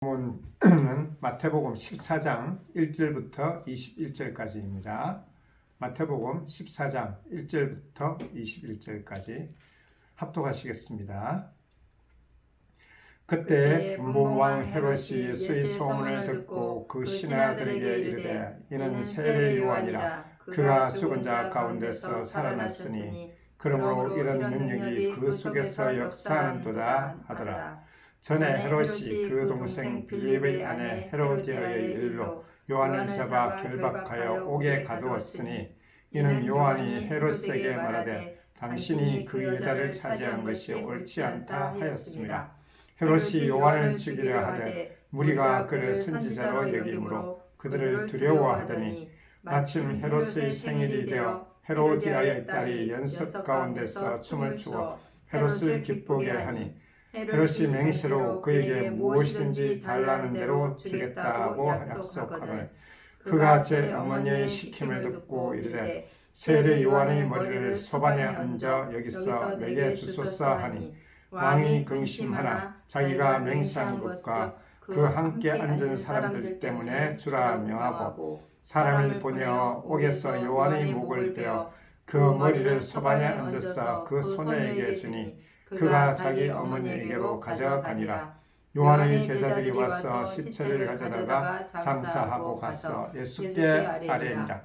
본문은 마태복음 14장 1절부터 21절까지입니다. 마태복음 14장 1절부터 21절까지 합독하시겠습니다. 그때 분봉왕 헤롯이 예수의 소문을 듣고 그 신하들에게 이르되 이는 세례 요한이라 그가 죽은 자 가운데서 살아났으니 그러므로 이런 능력이 그 속에서 역사하는도다 하더라. 전에 헤롯이 그 동생 빌립의 아내 헤로디아의 일로 요한을 잡아 결박하여 옥에 가두었으니 이는 요한이 헤롯에게 말하되 당신이 그 여자를 차지한 것이 옳지 않다 하였습니다. 헤롯이 요한을 죽이려 하되 무리가 그를 선지자로 여김으로 그들을 두려워하더니 마침 헤롯의 생일이 되어 헤로디아의 딸이 연습 가운데서 춤을 추고 헤롯을 기쁘게 하니 헤롯이 맹세로 그에게 무엇이든지 달라는 대로 주겠다고 약속하거늘 그가 제 어머니의 시킴을 듣고 이르되 세례 요한의 머리를 소반에 얹어 여기서 내게 주소서 하니 왕이 근심하나 자기가 맹세한 것과 그 함께 앉은 사람들 때문에 주라 명하고 사람을 보내어 옥에서 요한의 목을 베어 그 머리를 소반에 얹어서 그 소녀에게 주니 그가 자기 어머니에게로 가져가니라. 요한의 제자들이 와서 시체를 가져다가 장사하고 가서 예수께 아뢰니라.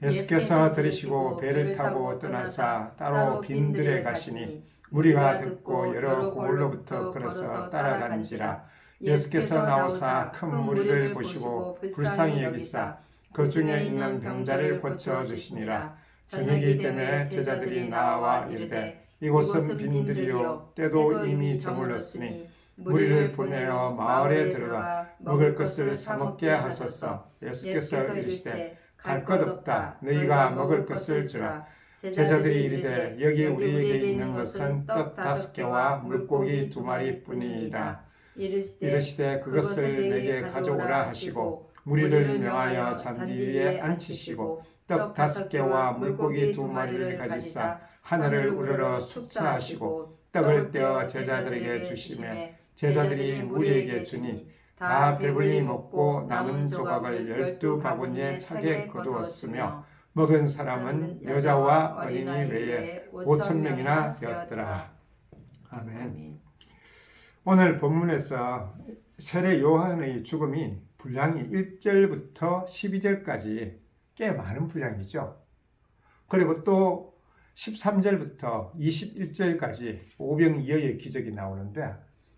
예수께서 들으시고 배를 타고 떠나사 따로 빈들에 가시니 무리가 듣고 여러 고을로부터 걸어서 따라가는지라. 예수께서 나오사 큰 무리를 보시고 불쌍히 여기사 그 중에 있는 병자를 고쳐주시니라. 저녁이 되매 제자들이 나와 이르되 이곳은 빈들이요 때도 이미 저물렀으니 무리를 보내어 마을에 들어가 먹을 것을 사 먹게 하소서. 예수께서 이르시되 갈 것 없다. 너희가 먹을 것을 주라. 제자들이 이르되 여기 우리에게 있는 것은 떡 5개와 물고기 2마리뿐이니라. 이르시되 그것을 내게 가져오라 하시고 무리를 명하여 잔디 위에 앉히시고 떡 5개와 물고기 2마리를 가지사 하늘을 우러러 축사하시고 떡을 떼어 제자들에게 주시매 제자들이 무리에게 주니 다 배불리 먹고 남은 조각을 12바구니에 차게 거두었으며 먹은 사람은 여자와 어린이 외에 5,000명이나 되었더라. 아멘. 오늘 본문에서 세례 요한의 죽음이 분량이 1절부터 12절까지 꽤 많은 분량이죠. 그리고 또 13절부터 21절까지 오병이어의 기적이 나오는데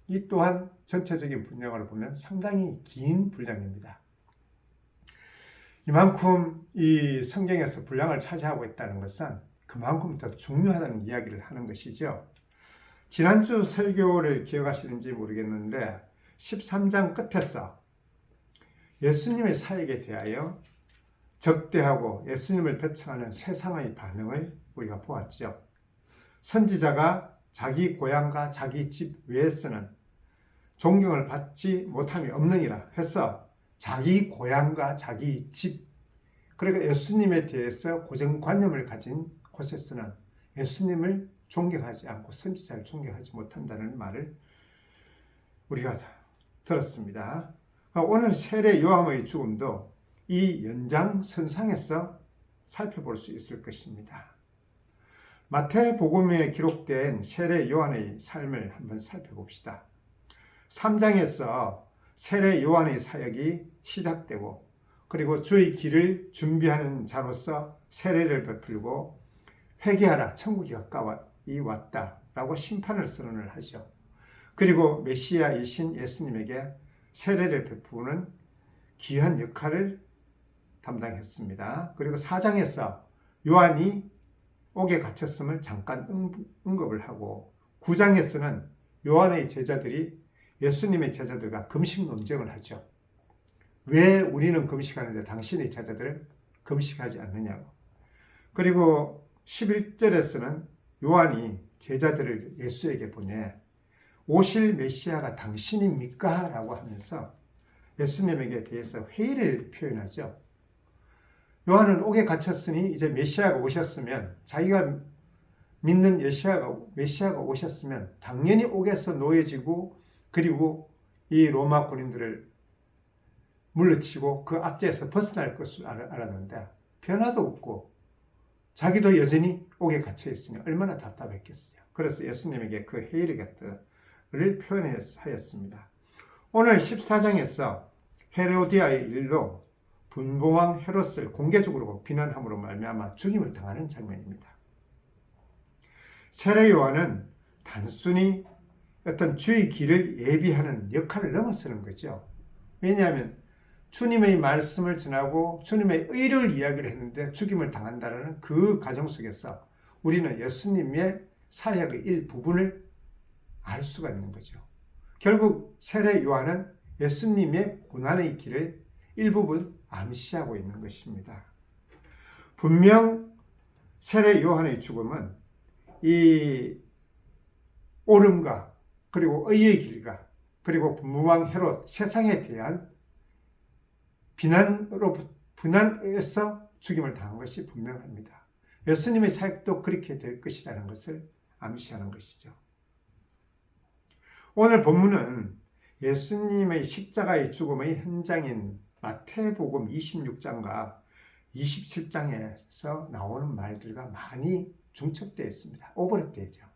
이 또한 전체적인 분량으로 보면 상당히 긴 분량입니다. 이만큼 이 성경에서 분량을 차지하고 있다는 것은 그만큼 더 중요하다는 이야기를 하는 것이죠. 지난주 설교를 기억하시는지 모르겠는데 13장 끝에서 예수님의 사역에 대하여 적대하고 예수님을 배척하는 세상의 반응을 우리가 보았죠. 선지자가 자기 고향과 자기 집 외에서는 존경을 받지 못함이 없느니라 해서 자기 고향과 자기 집, 그러니까 예수님에 대해서 고정관념을 가진 곳에서는 예수님을 존경하지 않고 선지자를 존경하지 못한다는 말을 우리가 들었습니다. 오늘 세례 요한의 죽음도 이 연장선상에서 살펴볼 수 있을 것입니다. 마태복음에 기록된 세례 요한의 삶을 한번 살펴봅시다. 3장에서 세례 요한의 사역이 시작되고 그리고 주의 길을 준비하는 자로서 세례를 베풀고 회개하라 천국이 가까이 왔다라고 심판을 선언을 하죠. 그리고 메시아이신 예수님에게 세례를 베푸는 귀한 역할을 담당했습니다. 그리고 4장에서 요한이 옥에 갇혔음을 잠깐 언급을 하고 9장에서는 요한의 제자들이 예수님의 제자들과 금식 논쟁을 하죠. 왜 우리는 금식하는데 당신의 제자들은 금식하지 않느냐고. 그리고 11절에서는 요한이 제자들을 예수에게 보내 오실 메시아가 당신입니까? 라고 하면서 예수님에게 대해서 회의를 표현하죠. 요한은 옥에 갇혔으니 이제 메시아가 오셨으면 자기가 믿는 메시아가 오셨으면 당연히 옥에서 놓여지고 그리고 이 로마 군인들을 물리치고 그 압제에서 벗어날 것을 알았는데 변화도 없고 자기도 여전히 옥에 갇혀 있으니 얼마나 답답했겠어요. 그래서 예수님에게 그 헤이르게트를 표현하였습니다. 오늘 14장에서 헤로디아의 일로 분봉왕 헤롯을 공개적으로 비난함으로 말미암아 죽임을 당하는 장면입니다. 세례 요한은 단순히 어떤 주의 길을 예비하는 역할을 넘어서는 거죠. 왜냐하면 주님의 말씀을 전하고 주님의 의를 이야기를 했는데 죽임을 당한다는 그 과정 속에서 우리는 예수님의 사역의 일부분을 알 수가 있는 거죠. 결국 세례 요한은 예수님의 고난의 길을 일부분 암시하고 있는 것입니다. 분명 세례 요한의 죽음은 이 옳음과 그리고 의의 길과 그리고 분봉왕 헤롯 세상에 대한 분한에서 죽임을 당한 것이 분명합니다. 예수님의 사역도 그렇게 될 것이라는 것을 암시하는 것이죠. 오늘 본문은 예수님의 십자가의 죽음의 현장인 마태복음 26장과 27장에서 나오는 말들과 많이 중첩되어 있습니다. 오버랩되어 있죠.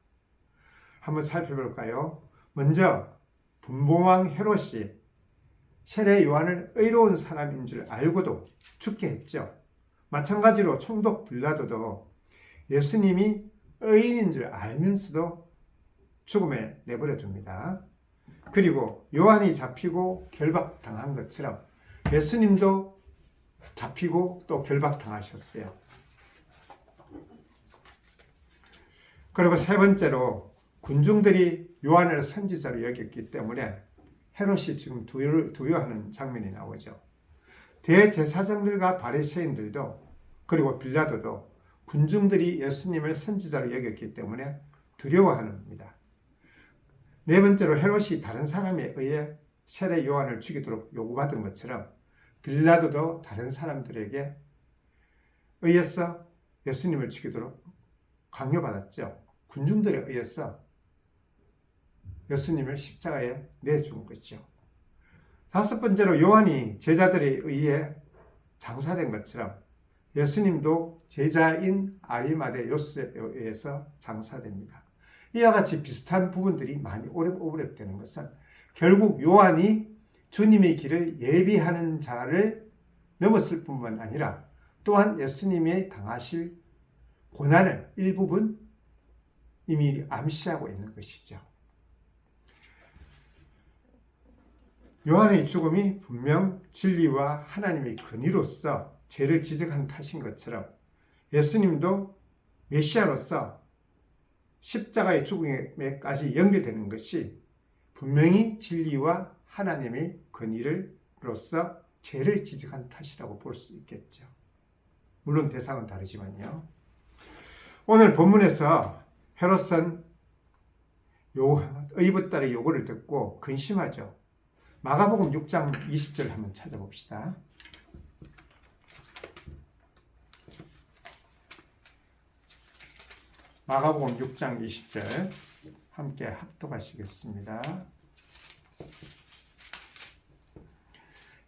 한번 살펴볼까요? 먼저 분봉왕 헤롯이 세례 요한을 의로운 사람인 줄 알고도 죽게 했죠. 마찬가지로 총독 빌라도도 예수님이 의인인 줄 알면서도 죽음에 내버려 둡니다. 그리고 요한이 잡히고 결박당한 것처럼 예수님도 잡히고 또 결박당하셨어요. 그리고 세 번째로 군중들이 요한을 선지자로 여겼기 때문에 헤롯이 지금 두려워하는 장면이 나오죠. 대제사장들과 바리새인들도 그리고 빌라도도 군중들이 예수님을 선지자로 여겼기 때문에 두려워합니다. 네 번째로 헤롯이 다른 사람에 의해 세례 요한을 죽이도록 요구받은 것처럼 빌라도도 다른 사람들에게 의해서 예수님을 죽이도록 강요받았죠. 군중들에 의해서 예수님을 십자가에 내준 것이죠. 다섯 번째로 요한이 제자들에 의해 장사된 것처럼 예수님도 제자인 아리마대 요셉에 의해서 장사됩니다. 이와 같이 비슷한 부분들이 많이 오랩되는 것은 결국 요한이 주님의 길을 예비하는 자를 넘었을 뿐만 아니라 또한 예수님이 당하실 고난을 일부분 이미 암시하고 있는 것이죠. 요한의 죽음이 분명 진리와 하나님의 근위로서 죄를 지적한 탓인 것처럼 예수님도 메시아로서 십자가의 죽음에까지 연결되는 것이 분명히 진리와 하나님의 근위로서 죄를 지적한 탓이라고 볼 수 있겠죠. 물론 대상은 다르지만요. 오늘 본문에서 헤롯은 의붓딸의 요구를 듣고 근심하죠. 마가복음 6장 20절 한번 찾아봅시다. 마가복음 6장 20절 함께 합독하시겠습니다.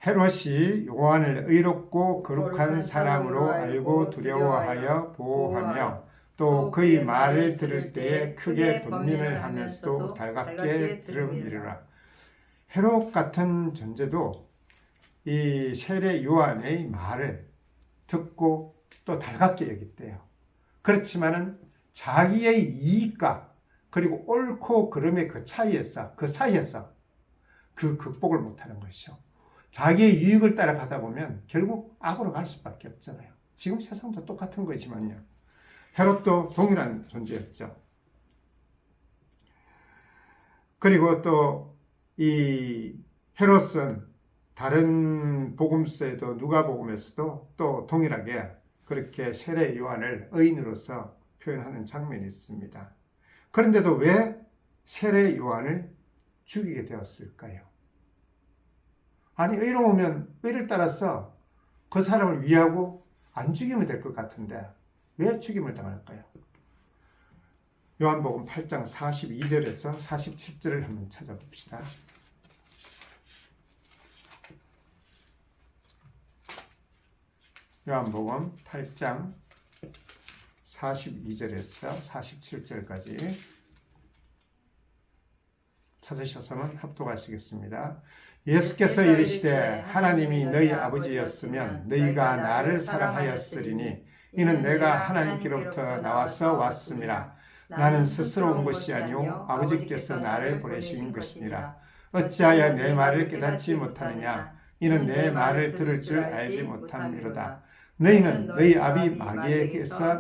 헤롯이 요한을 의롭고 거룩한 사람으로 알고 두려워하여 보호하며 또 그의 말을 들을 때에 크게 번민을 하면서도 달갑게 들음이르라. 헤롯 같은 존재도 이 세례 요한의 말을 듣고 또 달갑게 여겼대요. 그렇지만은 자기의 이익과 그리고 옳고 그름의 그 사이에서 그 극복을 못하는 것이죠. 자기의 유익을 따라가다 보면 결국 악으로 갈 수밖에 없잖아요. 지금 세상도 똑같은 거지만요. 헤롯도 동일한 존재였죠. 그리고 또 이 헤롯은 다른 복음서에도 누가복음에서도 또 동일하게 그렇게 세례 요한을 의인으로서 표현하는 장면이 있습니다. 그런데도 왜 세례 요한을 죽이게 되었을까요? 아니, 의로우면 의를 따라서 그 사람을 위하고 안 죽이면 될 것 같은데 왜 죽임을 당할까요? 요한복음 8장 42절에서 47절을 한번 찾아봅시다. 요한복음 8장 42절에서 47절까지 찾으셔서는 합독하시겠습니다. 예수께서 이르시되 하나님이 너희 아버지였으면 너희가 나를 사랑하였으리니 이는 내가 하나님께로부터 나와서 왔음이라. 나는 스스로 온 것이 아니요 아버지께서 나를 보내신 것이니라. 어찌하여 내 말을 깨닫지 못하느냐. 이는 내 말을 들을 줄 알지 못함이로다. 너희는 너희 아비 마귀에게서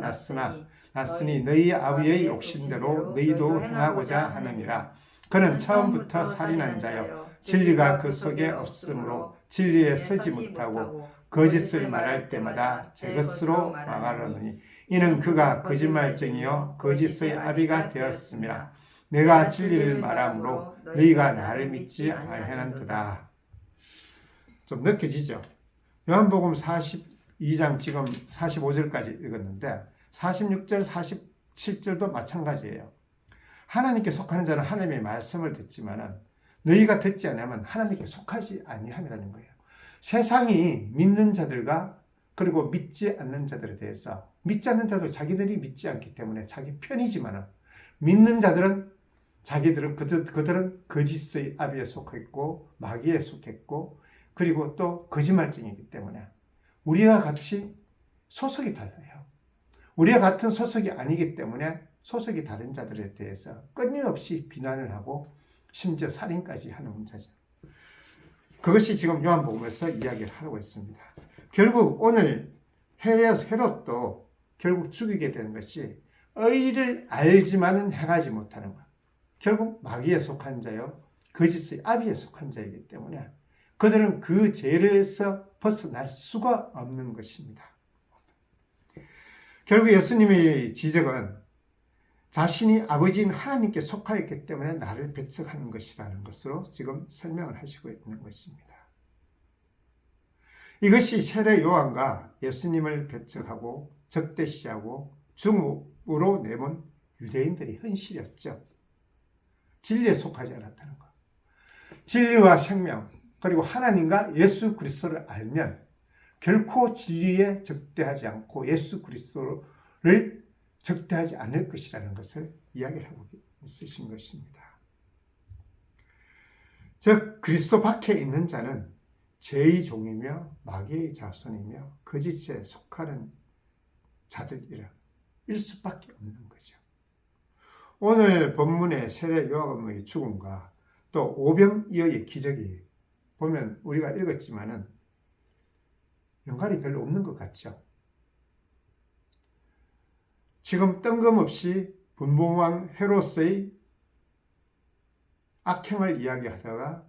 났으니 너희 아비의 욕심대로 너희도 행하고자 하느니라. 그는 처음부터 살인한 자요 진리가 그 속에 없으므로 진리에 서지 못하고 거짓을 말할 때마다 제 것으로 말하려니 이는 그가 거짓말쟁이요 거짓의 아비가 되었음이라. 내가 진리를 말하므로 너희가 나를 믿지 아니하는도다. 좀 느껴지죠? 요한복음 42장 지금 45절까지 읽었는데 46절 47절도 마찬가지예요. 하나님께 속하는 자는 하나님의 말씀을 듣지만은 너희가 듣지 않으면 하나님께 속하지 아니함이라는 거예요. 세상이 믿는 자들과 그리고 믿지 않는 자들에 대해서 믿지 않는 자도 자기들이 믿지 않기 때문에 자기 편이지만은 믿는 자들은 그들은 거짓의 아비에 속했고 마귀에 속했고 그리고 또 거짓말쟁이기 때문에 우리와 같이 소속이 달라요. 우리와 같은 소속이 아니기 때문에 소속이 다른 자들에 대해서 끊임없이 비난을 하고 심지어 살인까지 하는 문제죠. 그것이 지금 요한복음에서 이야기를 하고 있습니다. 결국 오늘 헤롯도 결국 죽이게 되는 것이 의를 알지만은 행하지 못하는 것. 결국 마귀에 속한 자요 거짓의 아비에 속한 자이기 때문에 그들은 그 죄에서 벗어날 수가 없는 것입니다. 결국 예수님의 지적은 자신이 아버지인 하나님께 속하였기 때문에 나를 배척하는 것이라는 것으로 지금 설명을 하시고 있는 것입니다. 이것이 세례 요한과 예수님을 배척하고 적대시하고 중으로 내몬 유대인들의 현실이었죠. 진리에 속하지 않았다는 것. 진리와 생명 그리고 하나님과 예수 그리스도를 알면 결코 진리에 적대하지 않고 예수 그리스도를 적대하지 않을 것이라는 것을 이야기를 하고 있으신 것입니다. 즉 그리스도 밖에 있는 자는 죄의 종이며 마귀의 자손이며 거짓에 속하는 자들이라 일 수밖에 없는 거죠. 오늘 본문의 세례 요한의 죽음과 또 오병이어의 기적이 보면 우리가 읽었지만은 연관이 별로 없는 것 같죠. 지금 뜬금없이 분봉왕 헤롯의 악행을 이야기하다가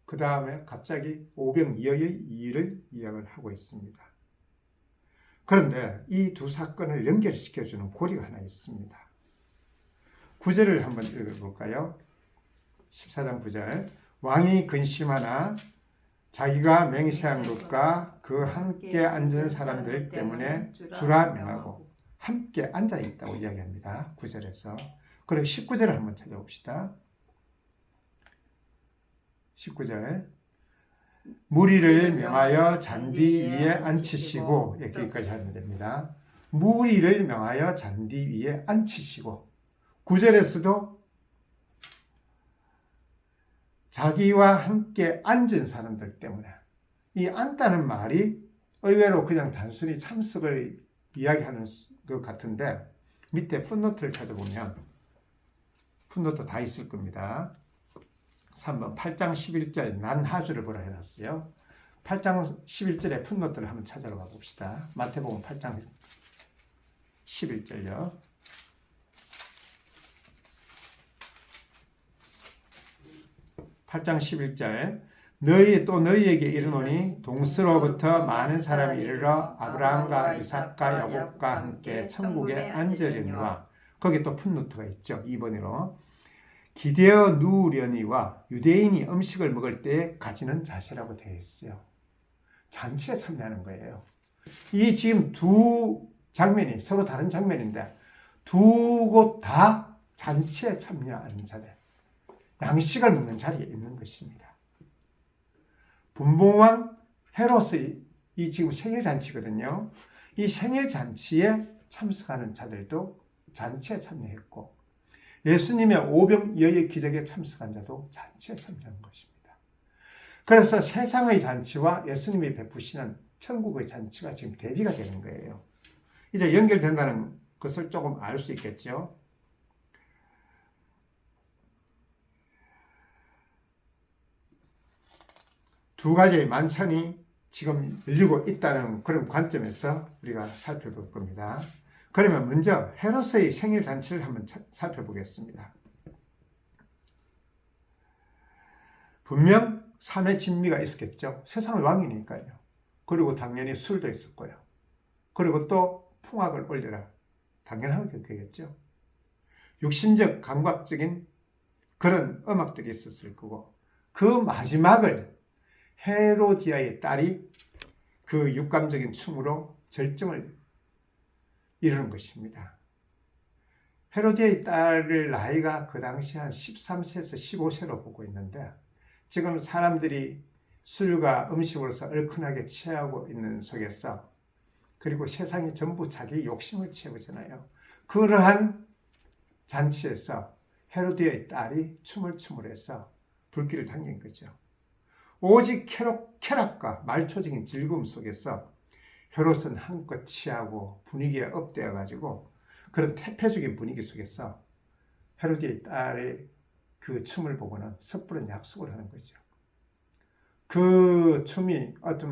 그 다음에 갑자기 오병이어의 일을 이야기를 하고 있습니다. 그런데 이 두 사건을 연결시켜주는 고리가 하나 있습니다. 9절을 한번 읽어볼까요? 14장 9절 왕이 근심하나 자기가 맹세한 것과 그 함께 앉은 사람들 때문에 주라 명하고 함께 앉아있다고 이야기합니다. 9절에서. 그리고 19절을 한번 찾아봅시다. 19절 무리를 명하여 잔디 위에 앉히시고 여기까지 하면 됩니다. 무리를 명하여 잔디 위에 앉히시고 9절에서도 자기와 함께 앉은 사람들 때문에 이 앉다는 말이 의외로 그냥 단순히 참석을 이야기하는 것 같은데 밑에 풋노트를 찾아보면 풋노트 다 있을 겁니다. 3번 8장 11절 난하주를 보라 해놨어요. 8장 11절의 풋노트를 한번 찾아러 가봅시다. 마태복음 8장 11절요. (8장 11절) 너희에게 이르노니 동서로부터 많은 사람이 이르러 아브라함과 이삭과 야곱과 함께 천국에 앉으려니와 거기 또 풋노트가 있죠. 2번으로 기대어 누우려니와 유대인이 음식을 먹을 때 가지는 자세라고 되어 있어요. 잔치에 참여하는 거예요. 이 지금 두 장면이 서로 다른 장면인데 두 곳 다 잔치에 참여하는 자들, 양식을 먹는 자리에 있는 것입니다. 분봉왕 헤롯의 이 지금 생일잔치거든요. 이 생일잔치에 참석하는 자들도 잔치에 참여했고 예수님의 오병이어의 기적에 참석한 자도 잔치에 참여한 것입니다. 그래서 세상의 잔치와 예수님이 베푸시는 천국의 잔치가 지금 대비가 되는 거예요. 이제 연결된다는 것을 조금 알 수 있겠죠. 두 가지의 만찬이 지금 열리고 있다는 그런 관점에서 우리가 살펴볼 겁니다. 그러면 먼저 헤롯의 생일 잔치를 한번 살펴보겠습니다. 분명 삶의 진미가 있었겠죠. 세상의 왕이니까요. 그리고 당연히 술도 있었고요. 그리고 또 풍악을 올려라. 당연하게 그겠죠. 육신적 감각적인 그런 음악들이 있었을 거고 그 마지막을 헤로디아의 딸이 그 육감적인 춤으로 절정을 이루는 것입니다. 헤로디아의 딸을 나이가 그 당시 한 13세에서 15세로 보고 있는데 지금 사람들이 술과 음식으로서 얼큰하게 취하고 있는 속에서 그리고 세상이 전부 자기 욕심을 채우잖아요. 그러한 잔치에서 헤로디아의 딸이 춤을 춤으로해서 불길을 당긴 거죠. 오직 쾌락과 말초적인 즐거움 속에서 헤롯은 한껏 취하고 분위기에 업되어 가지고 그런 태폐적인 분위기 속에서 헤로디아의 딸의 그 춤을 보고는 섣부른 약속을 하는 거죠. 그 춤이 어떤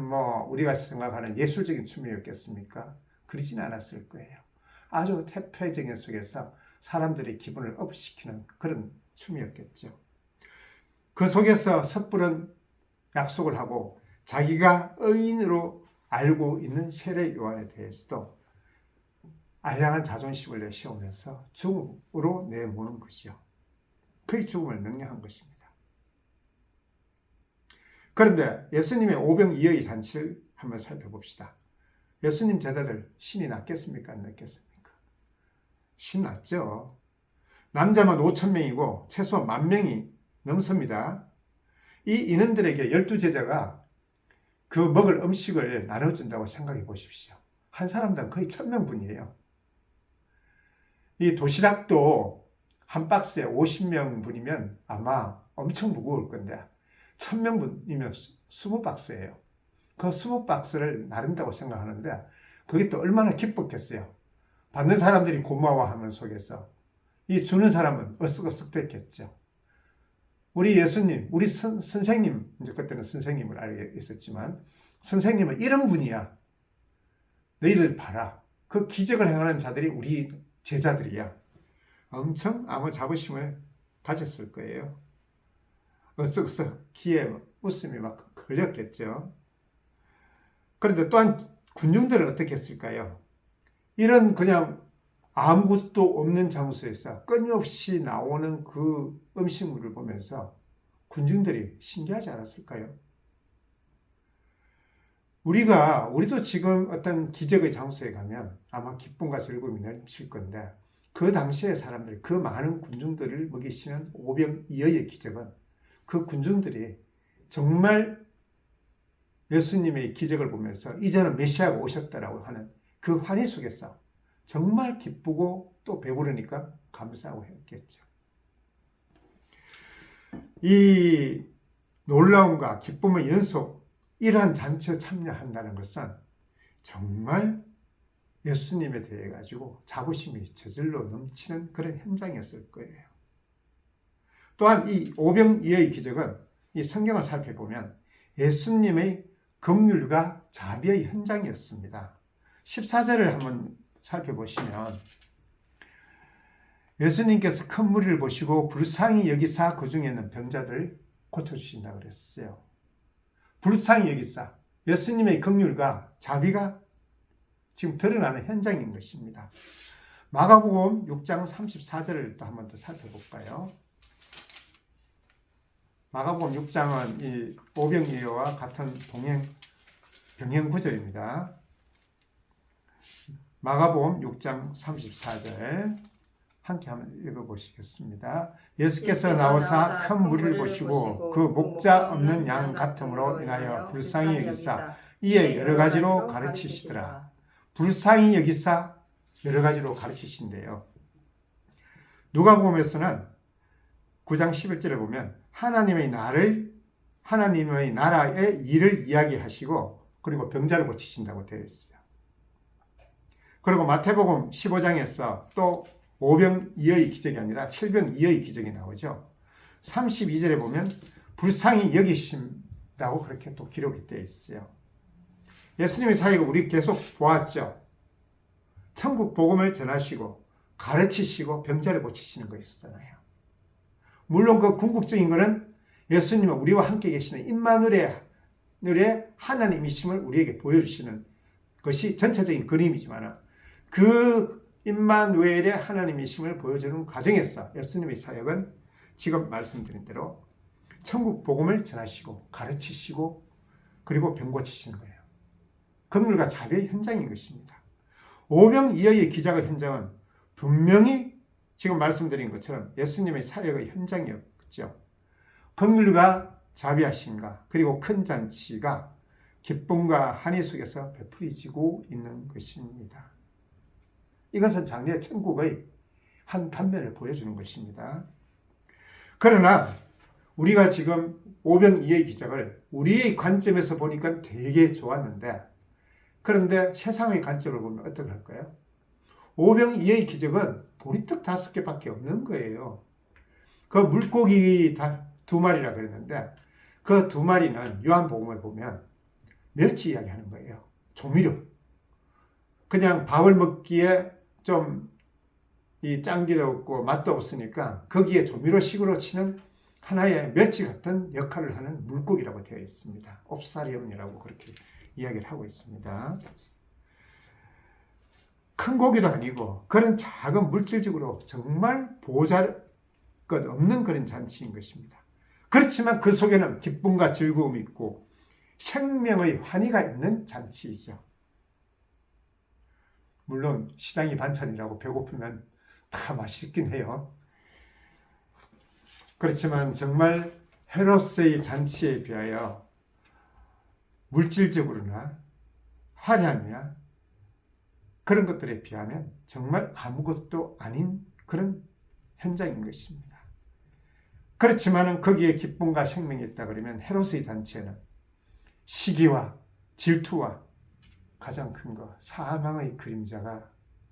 우리가 생각하는 예술적인 춤이었겠습니까? 그러진 않았을 거예요. 아주 태폐적인 속에서 사람들의 기분을 업시키는 그런 춤이었겠죠. 그 속에서 섣부른 약속을 하고 자기가 의인으로 알고 있는 세례 요한에 대해서도 알량한 자존심을 내세우면서 죽음으로 내모는 것이요. 그의 죽음을 명령한 것입니다. 그런데 예수님의 오병이어의 잔치를 한번 살펴봅시다. 예수님 제자들 신이 났겠습니까? 안 났겠습니까? 신 났죠. 남자만 5,000명이고 최소한 10,000명이 넘습니다. 이 인원들에게 12제자가 그 먹을 음식을 나눠준다고 생각해 보십시오. 한 사람당 거의 1,000명분이에요. 이 도시락도 한 박스에 50명분이면 아마 엄청 무거울 건데 1,000명분이면 20박스예요. 그 20박스를 나른다고 생각하는데 그게 또 얼마나 기뻤겠어요. 받는 사람들이 고마워하는 속에서 이 주는 사람은 어쓱어쓱됐겠죠. 우리 예수님, 우리 선생님, 이제 그때는 선생님을 알게 있었지만 선생님은 이런 분이야. 너희들 봐라. 그 기적을 행하는 자들이 우리 제자들이야. 엄청 아무 자부심을 가졌을 거예요. 어쓱어쓱 귀에 웃음이 막 걸렸겠죠. 그런데 또한 군중들은 어떻게 했을까요? 이런 그냥 아무것도 없는 장소에서 끊임없이 나오는 그 음식물을 보면서 군중들이 신기하지 않았을까요? 우리도 지금 어떤 기적의 장소에 가면 아마 기쁨과 즐거움이 넘칠 건데 그 당시의 사람들, 그 많은 군중들을 먹이시는 오병이어의 기적은 그 군중들이 정말 예수님의 기적을 보면서 이제는 메시아가 오셨다라고 하는 그 환희 속에서 정말 기쁘고 또 배부르니까 감사하고 했겠죠. 이 놀라움과 기쁨의 연속, 이러한 잔치에 참여한다는 것은 정말 예수님에 대해 가지고 자부심이 저절로 넘치는 그런 현장이었을 거예요. 또한 이 오병이어의 기적은 이 성경을 살펴보면 예수님의 긍휼과 자비의 현장이었습니다. 14절을 한번 살펴보시면 예수님께서 큰 무리를 보시고 불쌍히 여기사 그 중에 있는 병자들을 고쳐주신다고 그랬어요. 불쌍히 여기사 예수님의 긍휼과 자비가 지금 드러나는 현장인 것입니다. 마가복음 6장 34절을 또 한번 더 살펴볼까요? 마가복음 6장은 이 오병이어와 같은 병행 구절입니다. 마가복음 6장 34절 함께 한번 읽어보시겠습니다. 예수께서 나오사 큰 무리를 보시고 그 목자 없는 양 같음으로 인하여 불쌍히 여기사 이에 여러 가지로 가르치시더라. 불쌍히 여기사 여러 가지로 가르치신대요. 누가복음에서는 9장 11절에 보면 하나님의 나라의 일을 이야기하시고 그리고 병자를 고치신다고 되어 있어요. 그리고 마태복음 15장에서 또 오병이어의 기적이 아니라 칠병이어의 기적이 나오죠. 32절에 보면 불쌍히 여기신다고 그렇게 또 기록이 되어 있어요. 예수님의 사역을 우리 계속 보았죠. 천국 복음을 전하시고 가르치시고 병자를 고치시는 거였잖아요. 물론 그 궁극적인 것은 예수님은 우리와 함께 계시는 임마누엘의 하나님이심을 우리에게 보여주시는 것이 전체적인 그림이지만 그 임마누엘의 하나님이심을 보여주는 과정에서 예수님의 사역은 지금 말씀드린 대로 천국 복음을 전하시고 가르치시고 그리고 병 고치시는 거예요. 긍휼과 자비의 현장인 것입니다. 오병이어의 기적의 현장은 분명히 지금 말씀드린 것처럼 예수님의 사역의 현장이었죠. 긍휼과 자비하심과 그리고 큰 잔치가 기쁨과 한이 속에서 베풀어지고 있는 것입니다. 이것은 장래 천국의 한 단면을 보여주는 것입니다. 그러나 우리가 지금 오병이어의 기적을 우리의 관점에서 보니까 되게 좋았는데 그런데 세상의 관점을 보면 어떻게 할까요? 오병이어의 기적은 보리떡 5개밖에 없는 거예요. 그 물고기 2마리라 그랬는데 그 2마리는 요한복음을 보면 멸치 이야기하는 거예요. 조미료. 그냥 밥을 먹기에 좀 이 짱기도 없고 맛도 없으니까 거기에 조미료식으로 치는 하나의 멸치 같은 역할을 하는 물고기라고 되어 있습니다. 옵사리움이라고 그렇게 이야기를 하고 있습니다. 큰 고기도 아니고 그런 작은 물질적으로 정말 보잘 것 없는 그런 잔치인 것입니다. 그렇지만 그 속에는 기쁨과 즐거움이 있고 생명의 환희가 있는 잔치이죠. 물론 시장이 반찬이라고 배고프면 다 맛있긴 해요. 그렇지만 정말 헤롯의 잔치에 비하여 물질적으로나 화려함이나 그런 것들에 비하면 정말 아무것도 아닌 그런 현장인 것입니다. 그렇지만 거기에 기쁨과 생명이 있다 그러면 헤롯의 잔치에는 시기와 질투와 가장 큰 거 사망의 그림자가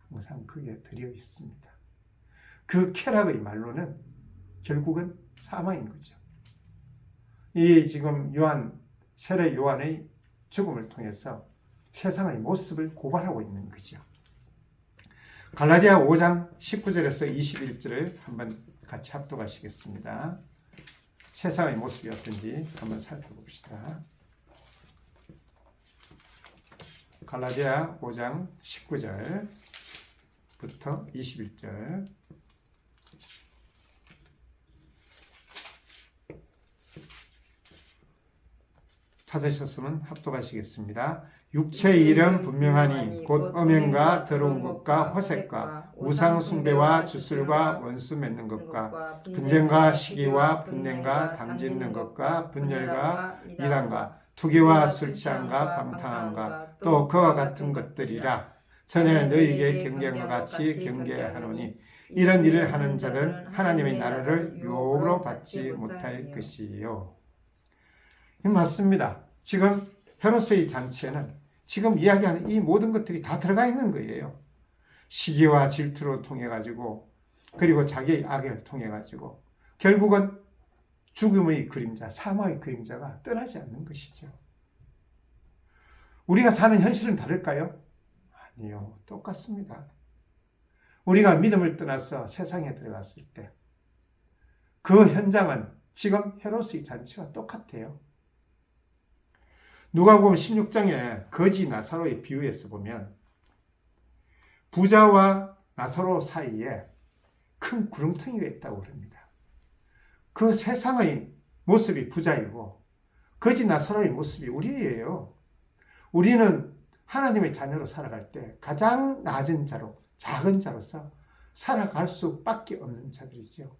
항상 거기에 들여 있습니다. 그 쾌락의 말로는 결국은 사망인 거죠. 이 지금 세례 요한의 죽음을 통해서 세상의 모습을 고발하고 있는 거죠. 갈라디아 5장 19절에서 21절을 한번 같이 합독하시겠습니다. 세상의 모습이 어떤지 한번 살펴봅시다. 갈라디아 5장 19절부터 21절 찾으셨으면 합독하시겠습니다. 육체의 일은 분명하니 곧 음행과 더러운 것과 화색과 우상 숭배와 주술과 원수 맺는 것과 분쟁과 시기와 분냄과 담짓는 것과 분열과 이단과 투기와 술 취함과 방탕함과 또 그와 같은 것들이라. 전에 너희에게 경계한 것 같이 경계하노니 이런 일을 하는 자들은 하나님의 나라를 유업으로 받지 못할 것이요. 맞습니다. 지금 헤롯의 잔치에는 지금 이야기하는 이 모든 것들이 다 들어가 있는 거예요. 시기와 질투로 통해 가지고 그리고 자기의 악을 통해 가지고 결국은 죽음의 그림자, 사망의 그림자가 떠나지 않는 것이죠. 우리가 사는 현실은 다를까요? 아니요, 똑같습니다. 우리가 믿음을 떠나서 세상에 들어갔을 때 그 현장은 지금 헤롯의 잔치와 똑같아요. 누가복음 16장에 거지 나사로의 비유에서 보면 부자와 나사로 사이에 큰 구렁텅이가 있다고 합니다. 그 세상의 모습이 부자이고 거지 나사로의 모습이 우리예요. 우리는 하나님의 자녀로 살아갈 때 가장 낮은 자로, 작은 자로서 살아갈 수밖에 없는 자들이죠.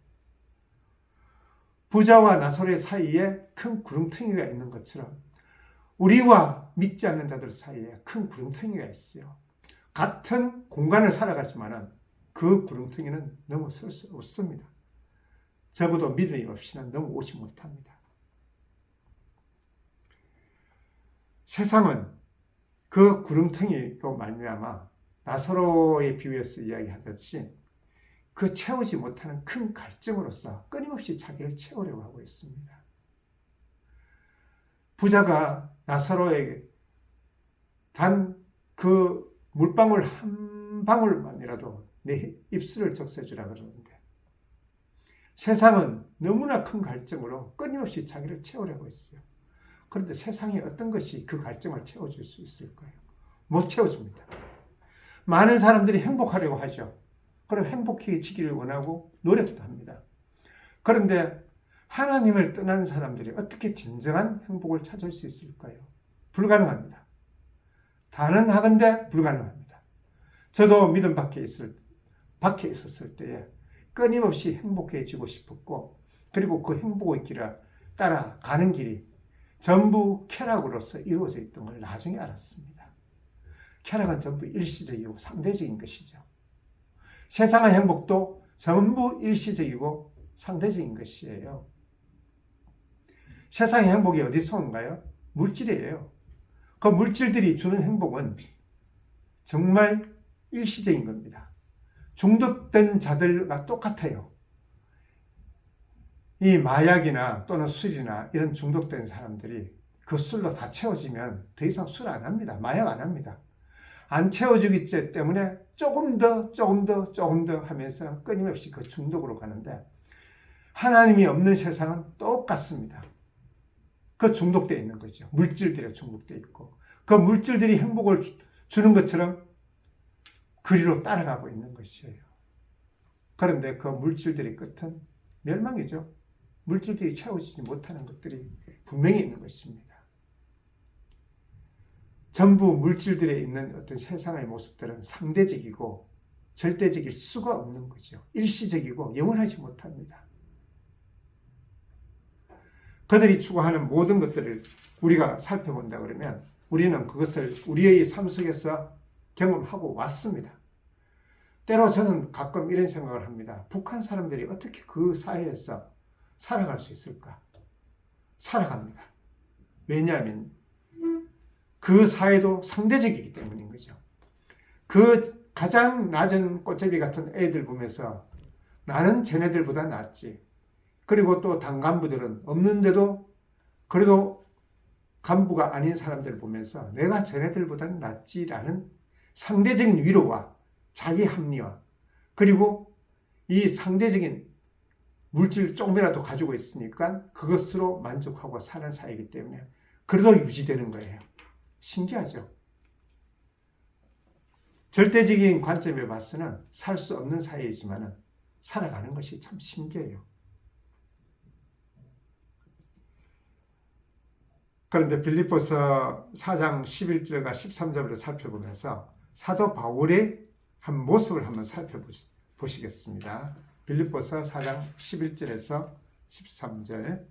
부자와 나사로의 사이에 큰 구렁텅이가 있는 것처럼 우리와 믿지 않는 자들 사이에 큰 구름텅이가 있어요. 같은 공간을 살아가지만 그 구름텅이는 넘어설 수 없습니다. 적어도 믿음이 없이는 넘어오지 못합니다. 세상은 그 구름텅이로 말미암아 나사로의 비유에서 이야기하듯이 그 채우지 못하는 큰 갈증으로서 끊임없이 자기를 채우려고 하고 있습니다. 부자가 나사로에게 단 그 물방울 한 방울만이라도 내 입술을 적셔주라 그러는데 세상은 너무나 큰 갈증으로 끊임없이 자기를 채우려고 있어요. 그런데 세상에 어떤 것이 그 갈증을 채워줄 수 있을까요? 못 채워줍니다. 많은 사람들이 행복하려고 하죠. 그럼 행복해지기를 원하고 노력도 합니다. 그런데 하나님을 떠난 사람들이 어떻게 진정한 행복을 찾을 수 있을까요? 불가능합니다. 가능하건대 불가능합니다. 저도 믿음 밖에 있었을 때에 끊임없이 행복해지고 싶었고, 그리고 그 행복의 길을 따라가는 길이 전부 쾌락으로서 이루어져 있던 걸 나중에 알았습니다. 쾌락은 전부 일시적이고 상대적인 것이죠. 세상의 행복도 전부 일시적이고 상대적인 것이에요. 세상의 행복이 어디서 온가요? 물질이에요. 그 물질들이 주는 행복은 정말 일시적인 겁니다. 중독된 자들과 똑같아요. 이 마약이나 또는 술이나 이런 중독된 사람들이 그 술로 다 채워지면 더 이상 술 안 합니다. 마약 안 합니다. 안 채워주기 때문에 조금 더 하면서 끊임없이 그 중독으로 가는데, 하나님이 없는 세상은 똑같습니다. 그 중독되어 있는 거죠. 물질들에 중독되어 있고, 그 물질들이 행복을 주는 것처럼 그리로 따라가고 있는 것이에요. 그런데 그 물질들의 끝은 멸망이죠. 물질들이 채워지지 못하는 것들이 분명히 있는 것입니다. 전부 물질들에 있는 어떤 세상의 모습들은 상대적이고 절대적일 수가 없는 거죠. 일시적이고 영원하지 못합니다. 그들이 추구하는 모든 것들을 우리가 살펴본다 그러면 우리는 그것을 우리의 삶 속에서 경험하고 왔습니다. 때로 저는 가끔 이런 생각을 합니다. 북한 사람들이 어떻게 그 사회에서 살아갈 수 있을까? 살아갑니다. 왜냐하면 그 사회도 상대적이기 때문인 거죠. 그 가장 낮은 꽃제비 같은 애들 보면서 나는 쟤네들보다 낫지. 그리고 또 당간부들은 없는데도 그래도 간부가 아닌 사람들을 보면서 내가 쟤네들보다는 낫지라는 상대적인 위로와 자기 합리화, 그리고 이 상대적인 물질 조금이라도 가지고 있으니까 그것으로 만족하고 사는 사회이기 때문에 그래도 유지되는 거예요. 신기하죠? 절대적인 관점에 봐서는 살 수 없는 사회이지만 살아가는 것이 참 신기해요. 그런데 빌립보서 4장 11절과 13절을 살펴보면서 사도 바울의 한 모습을 한번 살펴보시겠습니다. 빌립보서 4장 11절에서 13절.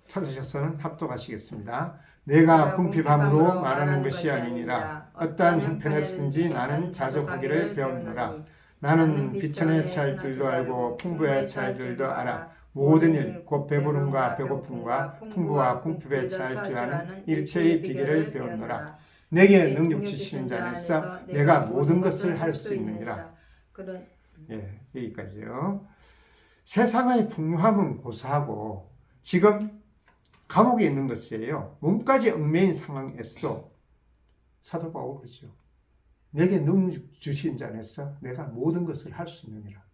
찾으셔서는 합독하시겠습니다. 내가 궁핍함으로 말하는 것이 아니니라. 어떠한 형편에서든지 나는 자족하기를 배웠노라. 나는 비천의 차이들도 알고 풍부의 차이들도 알아. 모든 일, 곧 배부름과 배고픔과 풍부와 궁핍의 차이를 줄 아는 일체의 비결을 배웠노라. 내게 능력 주시는 자 안에서 내가 모든 것을 할 수 있느니라. 예, 여기까지요. 세상의 풍요함은 고사하고 지금 감옥에 있는 것이에요. 몸까지 얽매인 상황에서도 사도 바울 그러죠. 내게 능력 주신 자 안에서 내가 모든 것을 할 수 있느니라.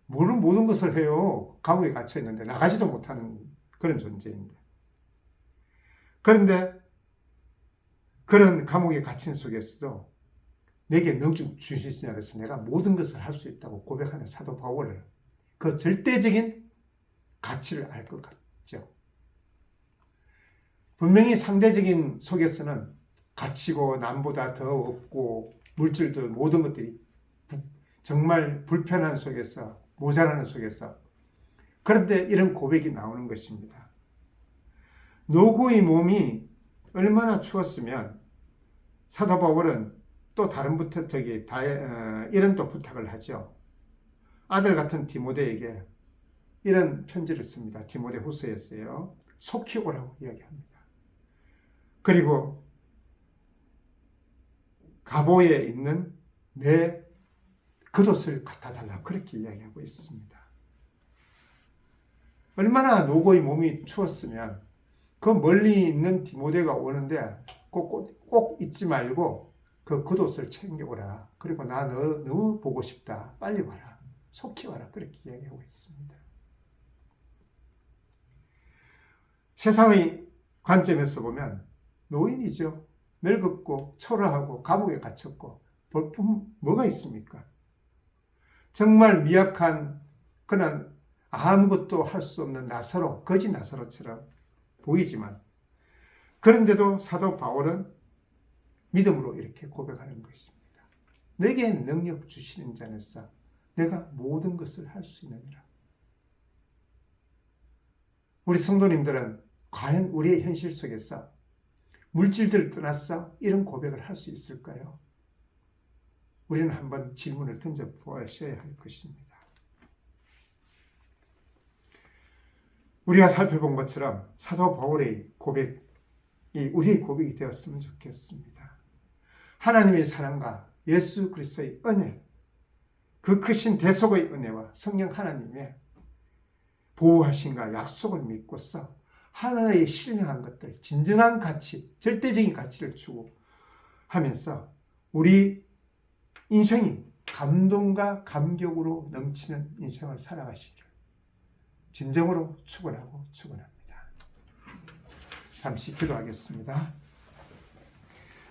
모든 것을 해요. 감옥에 갇혀 있는데 나가지도 못하는 그런 존재인데. 그런데 그런 감옥에 갇힌 속에서도 내게 능력 주신 자 안에서 내가 모든 것을 할 수 있다고 고백하는 사도 바울은 그 절대적인 가치를 알 것 같죠. 분명히 상대적인 속에서는 가치고 남보다 더 없고 물질도 모든 것들이 정말 불편한 속에서, 모자라는 속에서. 그런데 이런 고백이 나오는 것입니다. 노고의 몸이 얼마나 추웠으면 사도 바울은 또 다른 이런 또 부탁을 하죠. 아들 같은 디모데에게 이런 편지를 씁니다. 디모데 후서였어요. 속히 오라고 이야기합니다. 그리고 가보에 있는 내 겉옷을 갖다 달라 그렇게 이야기하고 있습니다. 얼마나 노고의 몸이 추웠으면 그 멀리 있는 디모데가 오는데 꼭 잊지 말고 그 겉옷을 챙겨오라. 그리고 나 너 너무 보고 싶다. 빨리 와라. 속히 와라. 그렇게 이야기하고 있습니다. 세상의 관점에서 보면 노인이죠. 늙었고 초라하고 감옥에 갇혔고 볼품 뭐가 있습니까? 정말 미약한 그는 아무것도 할 수 없는 나사로, 거지 나사로처럼 보이지만 그런데도 사도 바울은 믿음으로 이렇게 고백하는 것입니다. 내게 능력 주시는 자는서 내가 모든 것을 할 수 있느니라. 우리 성도님들은 과연 우리의 현실 속에서 물질들을 떠나서 이런 고백을 할 수 있을까요? 우리는 한번 질문을 던져보셔야 할 것입니다. 우리가 살펴본 것처럼 사도 바울의 고백이 우리의 고백이 되었으면 좋겠습니다. 하나님의 사랑과 예수 그리스도의 은혜, 그 크신 대속의 은혜와 성령 하나님의 보호하심과 약속을 믿고서 하나님의 신령한 것들, 진정한 가치, 절대적인 가치를 추구하면서 우리 인생이 감동과 감격으로 넘치는 인생을 살아가시기를 진정으로 축원합니다. 잠시 기도하겠습니다.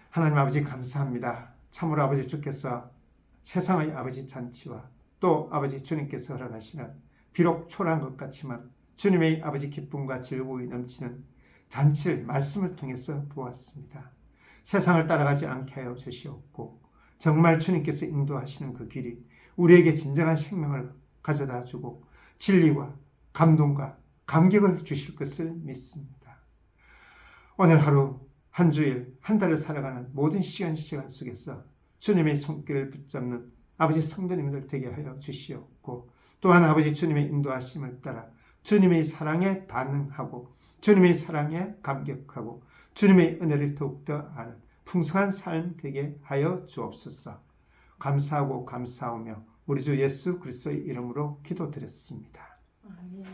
하나님 아버지 감사합니다. 참으로 아버지 주께서 세상의 아버지 잔치와 또 아버지 주님께서 허락하시는 비록 초라한 것 같지만 주님의 아버지 기쁨과 즐거움이 넘치는 잔치를 말씀을 통해서 보았습니다. 세상을 따라가지 않게 하여 주시옵고 정말 주님께서 인도하시는 그 길이 우리에게 진정한 생명을 가져다 주고 진리와 감동과 감격을 주실 것을 믿습니다. 오늘 하루 한 주일 한 달을 살아가는 모든 시간 속에서 주님의 손길을 붙잡는 아버지 성도님들 되게 하여 주시옵고 또한 아버지 주님의 인도하심을 따라 주님의 사랑에 반응하고 주님의 사랑에 감격하고 주님의 은혜를 더욱더 아는 풍성한 삶 되게 하여 주옵소서. 감사하고 감사하며 우리 주 예수 그리스도의 이름으로 기도드렸습니다. 아멘.